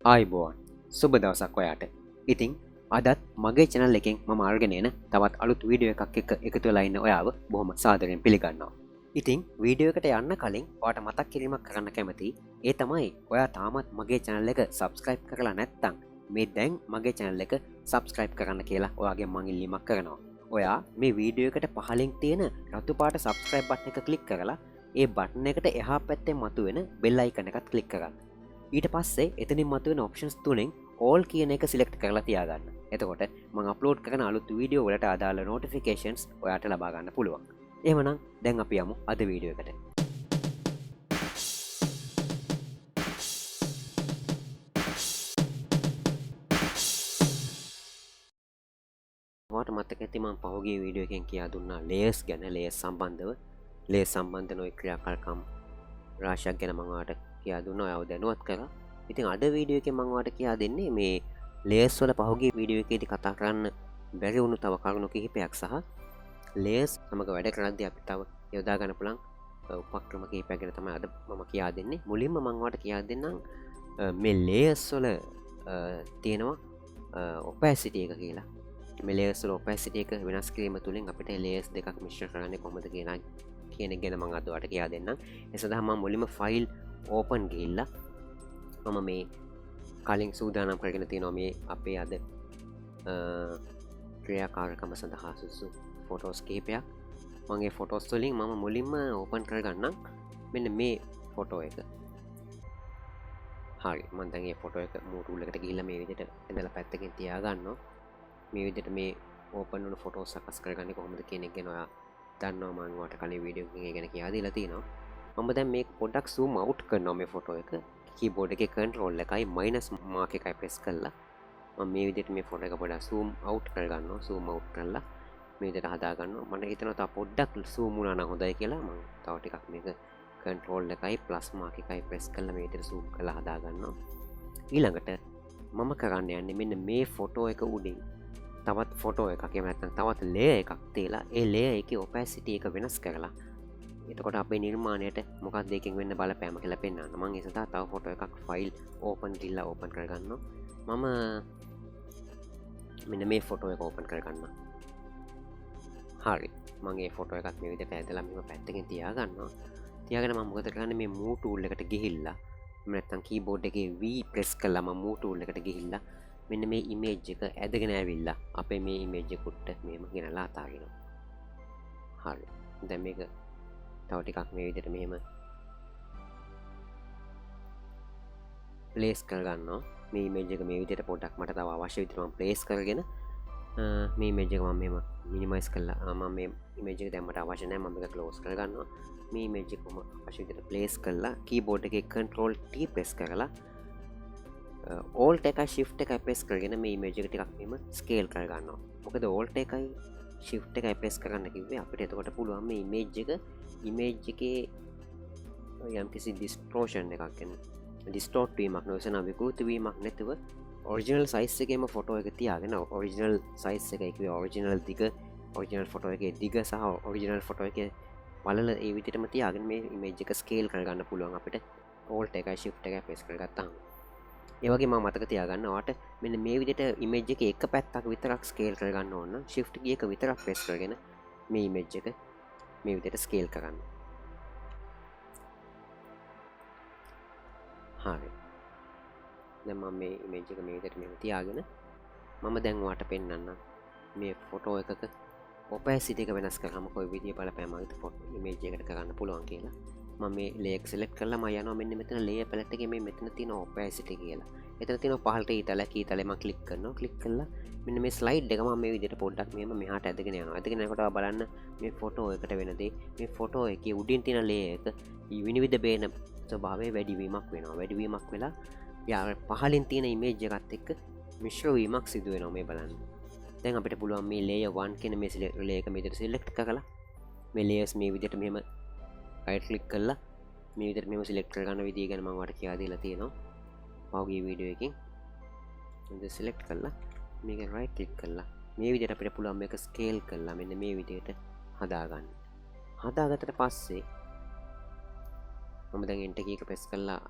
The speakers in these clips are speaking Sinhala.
ආයිබෝන් සුබ දවසක් ඔයාට. ඉතින් අදත් මගේ channel එකෙන් මම අරගෙන එන තවත් අලුත් වීඩියෝ එකක් එක්ක එකතු වෙලා ඉන්න ඔයාව බොහොම සාදරයෙන් පිළිගන්නවා. ඉතින් වීඩියෝ එකට යන්න කලින් ඔයාට මතක් කිරීමක් කරන්න කැමතියි. ඒ තමයි ඔයා තාමත් මගේ channel එක subscribe කරලා නැත්නම් මේ දැන් මගේ channel එක subscribe කරන්න කියලා ඔයාගෙන් මම ඉල්ලීමක් කරනවා. ඔයා මේ වීඩියෝ එකට පහලින් තියෙන රතු පාට subscribe button එක click කරලා ඒ බටන් එකට එහා පැත්තේ මතුවෙන bell icon එකත් click කරගන්න. ඊට පස්සේ එතනින් මතුවෙන ඔප්ෂන්ස් තුනෙන් all කියන එක සිලෙක්ට් කරලා තියාගන්න. එතකොට මම අප්ලෝඩ් කරන අලුත් වීඩියෝ වලට අදාළ notifications ඔයාට ලබා ගන්න පුළුවන්. එහෙමනම් දැන් අපි යමු අද වීඩියෝ එකට. ඔයාට මතක ඇති මම පහුගිය වීඩියෝ එකෙන් කියා දුන්නා layers ගැන, layers සම්බන්ධව. layers සම්බන්ධ නොයෙක් ක්‍රියාකාරකම් රාශියක් ගැන මම ඔයාට කියා දුන්නා. ඔයාව දැනුවත් කරා. ඉතින් අද වීඩියෝ එකේ මම ඔයාලට කියා දෙන්නේ මේ layers වල පහුගිය වීඩියෝ එකේදී කතා කරන්න බැරි වුණු තව කරුණු කිහිපයක් සහ layers සමග වැඩ කරද්දී අපි තව යොදා ගන්න පුළුවන් උපක්‍රම කිහිපයක් ගැන තමයි අද මම කියා දෙන්නේ. මුලින්ම මම ඔයාලට කියා දෙන්නම් මේ layers වල තියෙනවා opacity එක කියලා. මේ layers වල opacity එක වෙනස් කිරීම තුලින් අපිට layers දෙකක් මිශ්‍ර කරන්නේ කොහොමද කියන එක ගැන මම අද ඔයාලට කියා දෙන්නම්. ඒ සඳහා මම මුලින්ම file open ගිහිල්ලා මම මේ කලින් සූදානම් කරගෙන තියෙනවා මේ අපේ අද ක්‍රියාකාරකම සඳහා සුසු ෆොටෝස් කිහිපයක්. මගේ ෆොටෝස් වලින් මම මුලින්ම ඕපන් කරගන්නම් මෙන්න මේ ෆොටෝ එක. හරි මම දැන් මේ ෆොටෝ එක මූ ටූල් එකට ගිහිල්ලා මේ විදිහට ඇඳලා පැත්තකින් තියාගන්නවා. මේ විදිහට මේ ඕපන් වුණු ෆොටෝස් සකස් කරගන්නේ කොහොමද කියන එක ගැන ඔයා දන්නවා. මම ඔයාලට කලින් වීඩියෝ එකකින් ගැන කියලා දීලා තියෙනවා. මම දැන් මේක පොඩ්ඩක් zoom out කරනවා මේ ෆොටෝ එක. කීබෝඩ් එකේ control එකයි minus mark එකයි press කරලා මම මේ විදිහට මේ ෆොටෝ එක පොඩ්ඩක් zoom out කරගන්නවා. zoom out කරලා මේ විදිහට හදා ගන්නවා. මම හිතනවා තව පොඩ්ඩක් zoom වුණා නම් හොඳයි කියලා. මම තව ටිකක් මේක control එකයි plus mark එකයි press කරලා මේ විදිහට zoom කරලා හදා ගන්නවා. ඊළඟට මම කරන්න යන්නේ මෙන්න මේ ෆොටෝ එක උඩින් තවත් ෆොටෝ එකක් එහෙම නැත්නම් තවත් layer එකක් තියලා ඒ layer එකේ opacity එක වෙනස් කරලා එතකොට අපේ නිර්මාණයට මොකක්ද ඒකෙන් වෙන්න බලපෑම කියලා පෙන්වන්න. මම ඒ සඳහා තව ෆොටෝ එකක් ෆයිල් ඕපන් ගිහලා ඕපන් කරගන්නවා. මම මෙන්න මේ ෆොටෝ එක ඕපන් කරගන්නවා. හරි. මම මේ ෆොටෝ එකත් මේ විදිහට ඇදලා මෙහෙම පැත්තකින් තියාගන්නවා. තියාගෙන මම මොකද කරන්නේ මේ move tool එකට ගිහිල්ලා නැත්නම් keyboard එකේ V press කරලා මම move tool එකට ගිහිල්ලා මෙන්න මේ image එක ඇදගෙන ඇවිල්ලා අපේ මේ image එකට මෙහෙම ගෙනලා අතාරිනවා. හරි. දැන් මේක තව ටිකක් මේ විදිහට මෙහෙම ප්ලේස් කරගන්නවා. මේ ඉමේජ් එක මේ විදිහට පොඩ්ඩක් මට තව අවශ්‍ය විදිහට මම ප්ලේස් කරගෙන මේ ඉමේජ් එක මම මෙහෙම මිනිමයිස් කරලා මම මේ ඉමේජ් එක දැන් මට අවශ්‍ය නැහැ. මම මේක ක්ලෝස් කරගන්නවා. මේ ඉමේජ් එක මම අවශ්‍ය විදිහට ප්ලේස් කරලා කීබෝඩ් එකේ control T press කරලා alt එකයි shift එකයි press කරගෙන මේ ඉමේජ් එක ටිකක් මෙහෙම ස්කේල් කරගන්නවා. මොකද alt එකයි shift එකයි press කරන්න කිව්වේ අපිට එතකොට පුළුවන් මේ ඉමේජ් එකේ යම් කිසි distortion එකක් එන්න distort වීමක් නොවසන විකෘති වීමක් නැතුව ඔරිජිනල් සයිස් එකේම ෆොටෝ එක තියාගෙන ඔරිජිනල් සයිස් එක කිව්වේ ඔරිජිනල් දිග ඔරිජිනල් ෆොටෝ එකේ දිග සහ ඔරිජිනල් ෆොටෝ එකේ පළල ඒ විදිහටම තියාගෙන මේ ඉමේජ් එක ස්කේල් කරගන්න පුළුවන් අපිට alt එකයි shift එකයි press කරගත්තාම. ඒ වගේ මම මතක තියාගන්න ඔයාට මෙන්න මේ විදිහට ඉමේජ් එකේ එක පැත්තක් විතරක් ස්කේල් කරගන්න ඕන නම් shift key එක විතරක් press කරගෙන මේ ඉමේජ් එක මේ විදිහට ස්කේල් කරන්න. හරි. දැන් මම මේ ඉමේජ් එක මේ විදිහට මෙහෙම තියාගෙන මම දැන් ඔයාලට පෙන්නන්නම් මේ ෆොටෝ එකක opacity එක වෙනස් කරාම කොයි විදිහේ බලපෑමක්ද ඉමේජ් එකට කරන්න පුළුවන් කියලා. මම මේ layer එක select කරලා මම යනවා මෙන්න මෙතන layer palette එකේ මේ මෙතන තියෙන opacity කියලා. එතන තියෙනවා පහළට ඊතලේ මම ක්ලික් කරනවා. ක්ලික් කළා මෙන්න මේ ස්ලයිඩ් එක මම මේ විදිහට පොඩ්ඩක් මෙහෙම මෙහාට ඇදගෙන යනවා. ඇදගෙන යනකොට බලන්න මේ ෆොටෝ එකට වෙන දේ මේ ෆොටෝ එකේ උඩින් තියෙන layer එක විනිවිද බේන ස්වභාවයේ වැඩිවීමක් වෙනවා. වැඩිවීමක් වෙලා යා පහලින් තියෙන ඉමේජ් එකත් එක්ක මිශ්‍ර වීමක් සිදු වෙනවා මේ බලන්න. දැන් අපිට පුළුවන් මේ layer 1 කියන මේ layer එක මේ විදිහට select කරලා මේ layers මේ විදිහට මෙහෙම right click කරලා මේ විදිහට මෙහෙම select කරගන්න විදිය ගැන මම ඔයාලට කියලා දීලා තියෙනවා. පහුගිය වීඩියෝ එකකින් මේක select කරලා මේක right click කරලා මේ විදිහට අපිට පුළුවන් මේක scale කරලා මෙන්න මේ විදිහට හදාගන්න. හදාගත්තට පස්සේ මම දැන් enter key එක press කරලා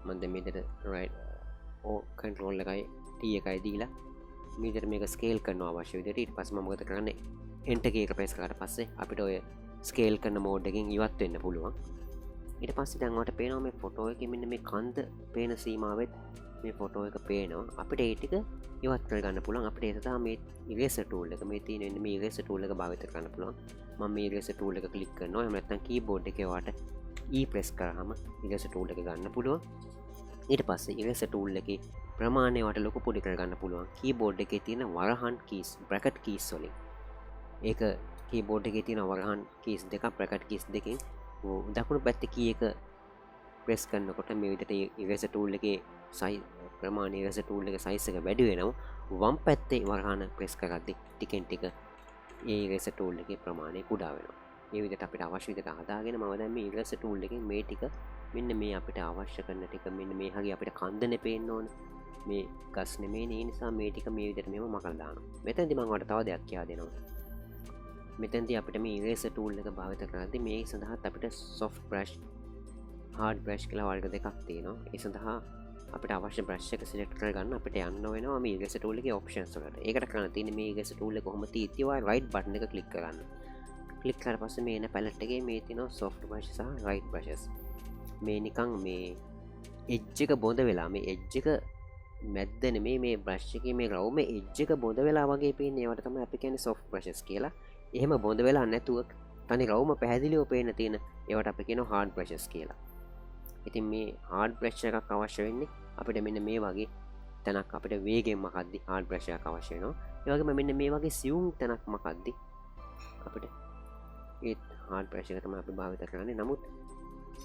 මම දැන් මේ විදිහට right කන්ට්‍රෝල් එකයි ටී එකයි දීලා මීට මේක ස්කේල් කරනවා අවශ්‍ය විදිහට. ඊට පස්සේ මම මොකද කරන්නේ එන්ටර් කී එක ප්‍රෙස් කරාට පස්සේ අපිට ඔය ස්කේල් කරන මෝඩ් එකෙන් ඉවත් වෙන්න පුළුවන්. ඊට පස්සේ දැන් ඔයාලට පේනවා මේ ෆොටෝ එකේ මෙන්න මේ කන්ද පේන සීමාවෙත් මේ ෆොටෝ එක පේනවා. අපිට ඒ ටික ඉවත් කරගන්න පුළුවන්. අපිට ඒ සඳහා මේ ඉරේසර් ටූල් එක මේ තියෙන මේ ඉරේසර් ටූල් එක භාවිත කරන්න පුළුවන්. මම මේ ඉරේසර් ටූල් එක ක්ලික් කරනවා. එහෙම නැත්නම් කීබෝඩ් එකේ ඔයාලට E ප්‍රෙස් කරාම ඉරේසර් ටූල් එක ගන්න පුළුවන්. ඊට පස්සේ ඉරේසර් ටූල් එකේ ප්‍රමාණය ඔයාලට ලොකු පොඩි කරගන්න පුළුවන්. කීබෝඩ් එකේ තියෙන වරහන් කීස් බ්‍රැකට් කීස් වලින්. ඒක කීබෝඩ් එකේ තියෙන වරහන් කීස් දෙකක් බ්‍රැකට් කීස් දෙකෙන් දකුණු පැත්තේ කී එක ප්‍රෙස් කරනකොට මේ විදිහට ඉරේසර් ටූල් එකේ ප්‍රමාණය ඉරේසර් ටූල් එකේ සයිස් එක වැඩි වෙනවා. වම් පැත්තේ වරහන ප්‍රෙස් කරද්දී ටිකෙන් ටික ඒ ඉරේසර් ටූල් එකේ ප්‍රමාණය කුඩා වෙනවා. මේ විදිහට අපිට අවශ්‍ය විදිහට හදාගෙන මම දැන් මේ ඉරේසර් ටූල් එකෙන් මේ ටික මෙන්න මේ අපිට අවශ්‍ය කරන ටික මෙන්න මේ හරිය අපිට කන්දනේ පේන්න ඕන. මේ ගස් නෙමෙයි ඒ නිසා මේ ටික මේ විදිහට මේව මකලා දානවා. මෙතනදී මම ඔයාලට තව දෙයක් කියා දෙනවා. මෙතැන්දී අපිට මේ ඉරේසර් ටූල් එක භාවිත කරද්දී මේ සඳහාත් අපිට soft brush hard brush කියලා වර්ග දෙකක් තියෙනවා. ඒ සඳහා අපිට අවශ්‍ය brush එක select කරගන්න අපිට යන්න වෙනවා මේ ඉරේසර් ටූල් එකේ options වලට. ඒකට කරන්න තියෙන්නේ මේ ඉරේසර් ටූල් එක කොහොම තියෙද්දි ඔයා right button එක click කරගන්න. click කරලා පස්සේ මේ එන palette එකේ මේ තියෙනවා soft brush සහ right brushes. මේ නිකන් මේ edge එක බොඳ වෙලා මේ edge එක මැද්ද නෙමෙයි මේ brush එකේ මේ රවුම edge එක බොඳ වෙලා වගේ පේන්නේ. ඒවට තමයි අපි කියන්නේ soft brushes කියලා. එහෙම බොඳ වෙලා නැතුව තනි රවුම පැහැදිලිව පේන තියෙන ඒවට අපි කියනවා hard brushes කියලා. ඉතින් මේ hard brush එකක් අවශ්‍ය වෙන්නේ අපිට මෙන්න මේ වගේ තැනක් අපිට වේගෙන් මකද්දි hard brush එකක් අවශ්‍ය වෙනවා. ඒ වගේම මෙන්න මේ වගේ සියුම් තැනක් මකද්දි අපිට ඒ hard brush එක තමයි අපි භාවිත කරන්නේ. නමුත්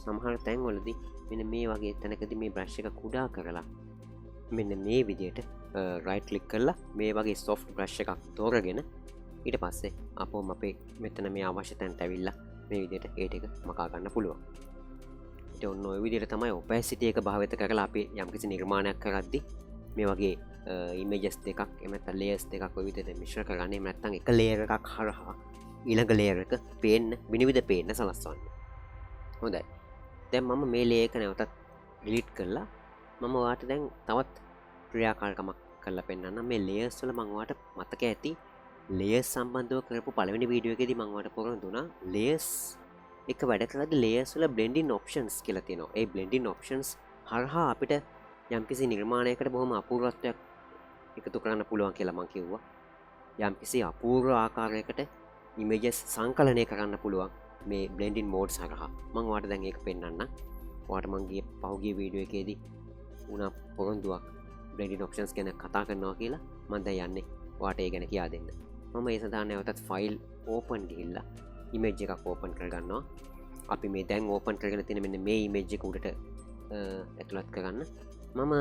සමහර තැන්වලදී මෙන්න මේ වගේ තැනකදී මේ brush එක කුඩා කරලා මෙන්න මේ විදිහට right click කරලා මේ වගේ soft brush එකක් තෝරගෙන ඊට පස්සේ අපෝම අපේ මෙතන මේ අවශ්‍ය තැනට ඇවිල්ලා මේ විදිහට ඒ ටික මකා ගන්න පුළුවන්. ඉතින් ඔන්න ඔය විදිහට තමයි opacity එක භාවිත කරලා අපි යම්කිසි නිර්මාණයක් කරද්දී මේ වගේ images දෙකක් එහෙම නැත්නම් layers දෙකක් ඔය විදිහට මිශ්‍ර කරන්නේ. එහෙම නැත්නම් එක layer එකක් හරහා ඊළඟ layer එක පේන්න විනිවිද පේන්න සලස්වන්න. හොඳයි. දැන් මම මේ layer එක නැවතත් delete කරලා මම ඔයාලට දැන් තවත් ක්‍රියාකාරකමක් කරලා පෙන්නන්නම්. මේ layers වල මම ඔයාලට මතක ඇති layers සම්බන්ධව කරපු පළවෙනි වීඩියෝ එකේදී මම ඔයාලට පුරුදු දුනා layers එක වැඩ කරද්දී layers වල blending options කියලා තියෙනවා. ඒ blending options හරහා අපිට යම්කිසි නිර්මාණයකට බොහොම අපූර්වත්වයක් එකතු කරන්න පුළුවන් කියලා මම කිව්වා. යම්කිසි අපූර්ව ආකාරයකට images සංකලනය කරන්න පුළුවන් මේ blending modes හරහා. මම ඔයාලට දැන් ඒක පෙන්නන්නම්. ඔයාලට මම ගිය පහුගිය වීඩියෝ එකේදී උනා පොරොන්දුවක් blending options ගැන කතා කරනවා කියලා. මම දැන් යන්නේ ඔයාලට ඒ ගැන කියා දෙන්න. මම ඒ සඳහා නැවතත් ෆයිල් ඕපන් ගිහිල්ලා ඉමේජ් එකක් ඕපන් කරගන්නවා. අපි මේ දැන් ඕපන් කරගෙන තියෙන මෙන්න මේ ඉමේජ් එක උඩට ඇතුළත් කරගන්න. මම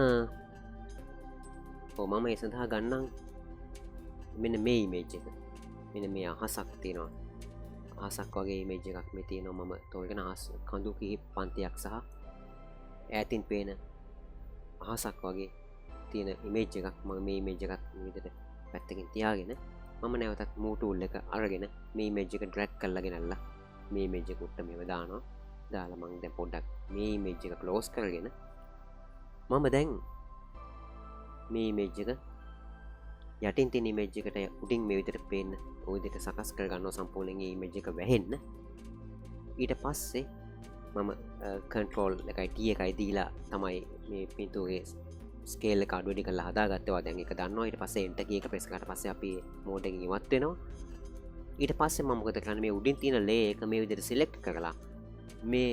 ඒ සඳහා ගන්නම් මෙන්න මේ ඉමේජ් එක. මෙන්න මේ අහසක් තියෙනවා. අහසක් වගේ ඉමේජ් එකක් මේ තියෙනවා. මම තෝරගෙන අහස් කඳු කිහිප පන්තියක් සහ ඈතින් පේන අහසක් වගේ තියෙන ඉමේජ් එකක් මම මේ ඉමේජ් එකත් විදිහට පැත්තකින් තියාගෙන මම නැවතත් move tool එක අරගෙන මේ image එක drag කරලා ගෙනල්ලා මේ image එක උඩට මේව දානවා. දාලා මම දැන් පොඩ්ඩක් මේ image එක close කරගෙන මම දැන් මේ image එක යටින් තියෙන image එකට උඩින් මේ විදිහට පේන්න ওই විදිහට සකස් කරගන්නවා සම්පූර්ණයෙන් මේ image එක වැහෙන්න. ඊට පස්සේ මම control එකයි T එකයි දීලා තමයි මේ පින්තූරේ ස්කේල් එක අඩු වැඩි කරලා හදාගත්තා. දැන් ඒක දන්නවා. ඊට පස්සේ enter key එක press කරාට පස්සේ අපි mode එකකින් ඉවත් වෙනවා. ඊට පස්සේ මම මොකද කරන්නේ මේ උඩින් තියෙන layer එක මේ විදිහට select කරලා මේ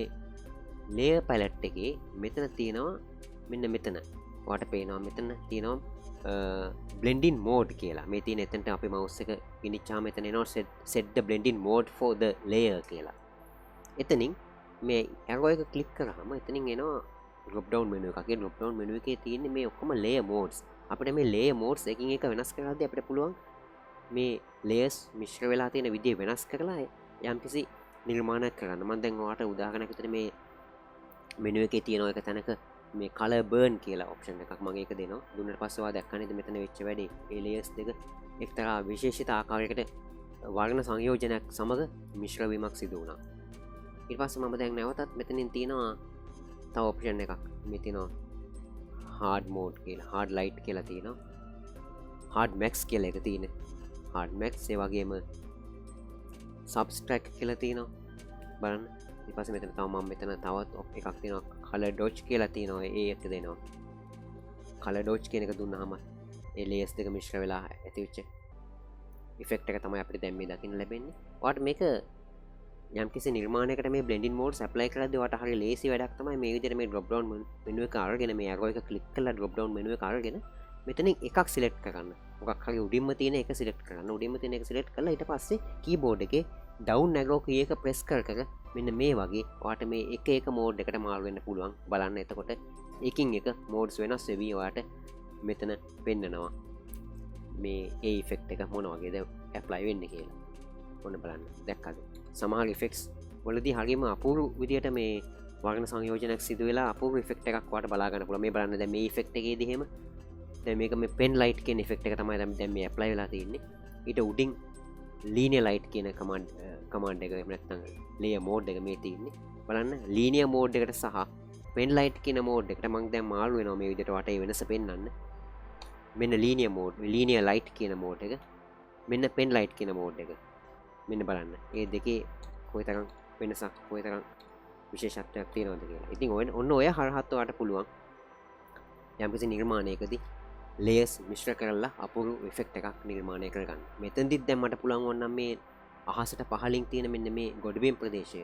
layer palette එකේ මෙතන තියෙනවා මෙන්න මෙතන. ඔයාලට පේනවා මෙතන තියෙනවා blending mode කියලා. මේ තියෙන එතනට අපි mouse එක ගෙනිච්චාම මෙතන එනවා set the blending mode for the layer කියලා. එතනින් මේ arrow එක click කරාම එතනින් එනවා drop down menu එකක්. ඒ drop down menu එකේ තියෙන්නේ මේ ඔක්කොම layer modes. අපිට මේ layer modes එකින් එක වෙනස් කරද්දී අපිට පුළුවන් මේ layers මිශ්‍ර වෙලා තියෙන විදිය වෙනස් කරලා යම්කිසි නිර්මාණයක් කරන්න. මම දැන් ඔයාලට උදාහරණයක් විදිහට මේ menu එකේ තියෙන එක තැනක මේ color burn කියලා option එකක් මම ඒක දෙනවා. දුන්නාට පස්සේ ඔයා දැක්කා නේද මෙතන වෙච්ච වැඩේ. මේ layers දෙක එක්තරා විශේෂිත ආකාරයකට වර්ණ සංයෝජනයක් සමග මිශ්‍ර වීමක් සිදු වුණා. ඊට පස්සේ මම දැන් නැවතත් මෙතනින් තියෙනවා තව ඔප්ෂන් එකක්. මේ තියෙනවා හාඩ් මෝඩ් කියලා හාඩ් ලයිට් කියලා තියෙනවා හාඩ් මැක්ස් කියලා එක තියෙන හාඩ් මැක්ස් ඒ වගේම සබ්ස්ට්‍රැක්ට් කියලා තියෙනවා බලන්න ඊට පස්සේ මෙතන තව මම මෙතන තවත් එකක් තියෙනවා කලර් ඩොච් කියලා තියෙනවා ඒ එක දෙනවා කලර් ඩොච් කියන එක දුන්නාම ඒ ලේයර්ස් දෙක මිශ්‍ර වෙලා ඇතිවෙච්ච ඉෆෙක්ට් එක තමයි අපිට දැන් මේ දකින්න ලැබෙන්නේ ඔයාලට මේක යම්කිසි නිර්මාණයකට මේ බ්ලෙන්ඩින් මෝඩ්ස් ඇප්ලයි කරද්දී ඔයාලට හරිය ලේසි වැඩක් තමයි මේ විදිහට මේ ඩ්‍රොප් ඩවුන් මෙනු එක අරගෙන මේ ඇරෝ එක ක්ලික් කරලා ඩ්‍රොප් ඩවුන් මෙනු එක අරගෙන මෙතනින් එකක් සිලෙක්ට් කරන්න මොකක් හරි උඩින්ම තියෙන එක සිලෙක්ට් කරන්න උඩින්ම තියෙන එක සිලෙක්ට් කරලා ඊට පස්සේ කීබෝඩ් එකේ ඩවුන් ඇරෝ කී එක ප්‍රෙස් කර මෙන්න මේ වගේ ඔයාලට මේ එක මෝඩ් එකට මාරු වෙන්න පුළුවන් බලන්න එතකොට එකින් එක මෝඩ්ස් වෙනස් වෙවි ඔයාලට මෙතන පෙන්නනවා මේ ඒ ඉෆෙක්ට් එක මොන වගේද ඇප්ලයි වෙන්නේ කියලා ඔන්න බලන්න දැක්කද සමහර ඉෆෙක්ට්ස් වලදී හරියම අපූර්ව විදියට මේ වර්ණ සංයෝජනයක් සිදු වෙලා අපූර්ව ඉෆෙක්ට් එකක් ඔයාලට බලා ගන්න පුළුවන් මේ බලන්න දැන් මේ ඉෆෙක්ට් එකේදී එහෙම දැන් මේක මේ පෙන් ලයිට් කියන ඉෆෙක්ට් එක තමයි දැන් මේ ඇප්ලයි වෙලා තියෙන්නේ ඊට උඩින් ලීනියර් ලයිට් කියන කමාන්ඩ් එක එහෙම නැත්නම් ලේයර් මෝඩ් එක මේ තියෙන්නේ බලන්න ලීනියර් මෝඩ් එකට සහ පෙන් ලයිට් කියන මෝඩ් එකට මම දැන් මාරු වෙනවා මේ විදිහට වටේ වෙනස පෙන්වන්න මෙන්න ලීනියර් මෝඩ් ලීනියර් ලයිට් කියන මෝඩ් එක මෙන්න පෙන් ලයිට් කියන මෝඩ් එක මෙන්න බලන්න ඒ දෙකේ කොයිතරම් වෙනසක් කොයිතරම් විශේෂත්වයක් තියෙනවද කියලා ඉතින් ඔන්න ඔය හරහත් ඔයාලට පුළුවන් යම්කිසි නිර්මාණයකදී ලේයර්ස් මිශ්‍ර කරලා අපූර්ව ඉෆෙක්ට් එකක් නිර්මාණය කරගන්න මෙතනදිත් දැන් මට පුළුවන් වුණා මේ අහසට පහලින් තියෙන මෙන්න මේ ගොඩබිම් ප්‍රදේශය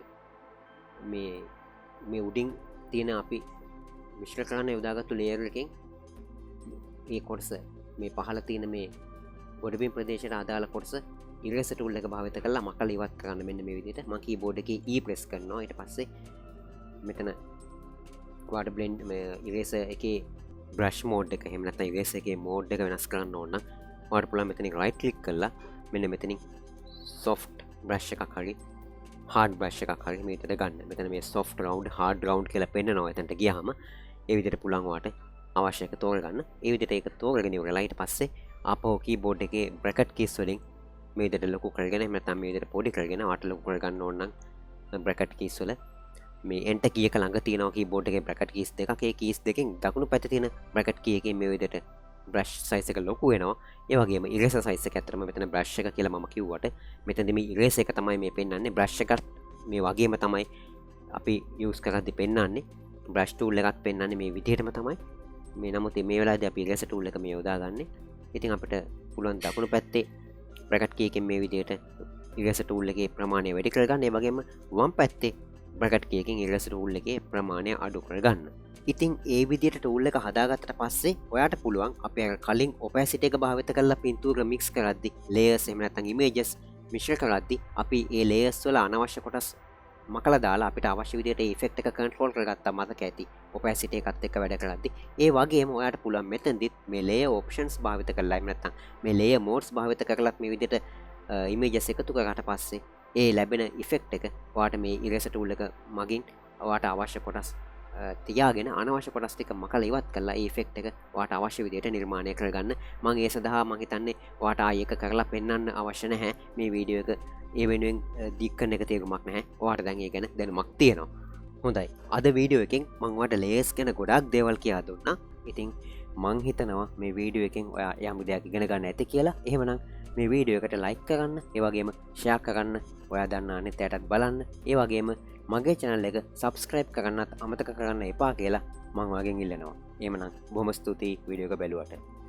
මේ උඩින් තියෙන අපි මිශ්‍ර කරන්න යොදාගත්තු ලේයර් එකෙන් මේ කොටස මේ පහළ තියෙන මේ ගොඩබිම් ප්‍රදේශයට අදාළ කොටස ඉරේසර් ටූල් එක භාවිත කරලා මකලා ඉවත් කරන්න මෙන්න මේ විදිහට මම කීබෝඩ් එකේ E ප්‍රෙස් කරනවා ඊට පස්සේ මෙතන ඔයාලට බ්ලෙන්ඩ් මේ ඉරේසර් එකේ බ්‍රෂ් මෝඩ් එක එහෙම නැත්නම් ඉරේසර් එකේ මෝඩ් එක වෙනස් කරන්න ඕන නම් ඔයාලට පුළුවන් මෙතනින් රයිට් ක්ලික් කරලා මෙන්න මෙතනින් soft brush එකක් හරි hard brush එකක් හරි මේකට ගන්න. මෙතන මේ soft round hard round කියලා පෙන්නනවා. එතනට ගියාම ඒ විදිහට පුළුවන් ඔයාලට අවශ්‍ය එක තෝරගන්න. ඒ විදිහට ඒක තෝරගෙන ඉවරලා ඊට පස්සේ ආපහු keyboard එකේ bracket keys වලින් මේ විදිහට ලොකු කරගෙන එහෙම නැත්නම් මේ විදිහට පොඩි කරගෙන ඔයාලට ලොකු කරගන්න ඕන නම් bracket keys වල මේ enter key එක ළඟ තියෙනවා keyboard එකේ bracket keys දෙකක්. ඒ keys දෙකෙන් දකුණු පැත්තේ තියෙන bracket key එකෙන් මේ විදිහට brush size එක ලොකු වෙනවා. ඒ වගේම eraser size එක ඇත්තටම මෙතන brush එක කියලා මම කිව්වට මෙතනදී මේ eraser එක තමයි මේ පෙන්වන්නේ. brush එකත් මේ වගේම තමයි අපි use කරද්දී පෙන්වන්නේ. brush tool එකත් පෙන්වන්නේ මේ විදිහටම තමයි. මේ නමුත් මේ වෙලාවේදී අපි eraser tool එක මේ යොදාගන්නේ. ඉතින් අපිට පුළුවන් දකුණු පැත්තේ bracket key එකෙන් මේ විදිහට eraser tool එකේ ප්‍රමාණය වැඩි කරගන්න. ඒ වගේම වම් පැත්තේ bracket key එකෙන් eraser tool එකේ ප්‍රමාණය අඩු කරගන්න. ඉතින් ඒ විදිහට tool එක හදාගත්තට පස්සේ ඔයාට පුළුවන් අපි කලින් opacity එක භාවිත කරලා පින්තූර mix කරද්දී layers එහෙම නැත්නම් images මිශ්‍ර කරද්දී අපි ඒ layers වල අනවශ්‍ය කොටස් මකලා දාලා අපිට අවශ්‍ය විදිහට effect එක control කරගත්තා මතක ඇති opacity එකත් එක්ක වැඩ කරද්දී ඒ වගේම ඔයාට පුළුවන් මෙතනදිත් මේ layer options භාවිත කරලා එහෙම නැත්නම් මේ layer modes භාවිත කරලත් මේ විදිහට images එකතු කරාට පස්සේ ඒ ලැබෙන effect එක ඔයාට මේ eraser tool එක මගින් ඔයාට අවශ්‍ය කොටස් තියාගෙන අනවශ්‍ය කොටස් ටික මකලා ඉවත් කරලා ඒ ඉෆෙක්ට් එක ඔයාට අවශ්‍ය විදිහට නිර්මාණය කරගන්න. මම ඒ සඳහා මම හිතන්නේ ඔයාට ආයෙ එක කරලා පෙන්වන්න අවශ්‍ය නැහැ. මේ වීඩියෝ එක ඒ වෙනුවෙන් ඩික් කරන එක තේරුමක් නැහැ. ඔයාට දැන් ඒ ගැන දැනුමක් තියෙනවා. හොඳයි. අද වීඩියෝ එකෙන් මම ඔයාට ලේයර්ස් ගැන ගොඩක් දේවල් කියලා දුන්නා. ඉතින් මං හිතනවා මේ වීඩියෝ එකෙන් ඔයා යම් දෙයක් ඉගෙන ගන්න ඇති කියලා. එහෙමනම් මේ වීඩියෝ එකට ලයික් කරන්න, ඒ වගේම ෂෙයා කරන්න, ඔයා දන්නා අනිත් අයටත් බලන්න. ඒ වගේම මගේ channel එක subscribe කරන්නත් අමතක කරන්න එපා කියලා මම ඔයාගෙන් ඉල්ලනවා. එහෙමනම් බොහොම ස්තුතියි වීඩියෝ එක බැලුවට.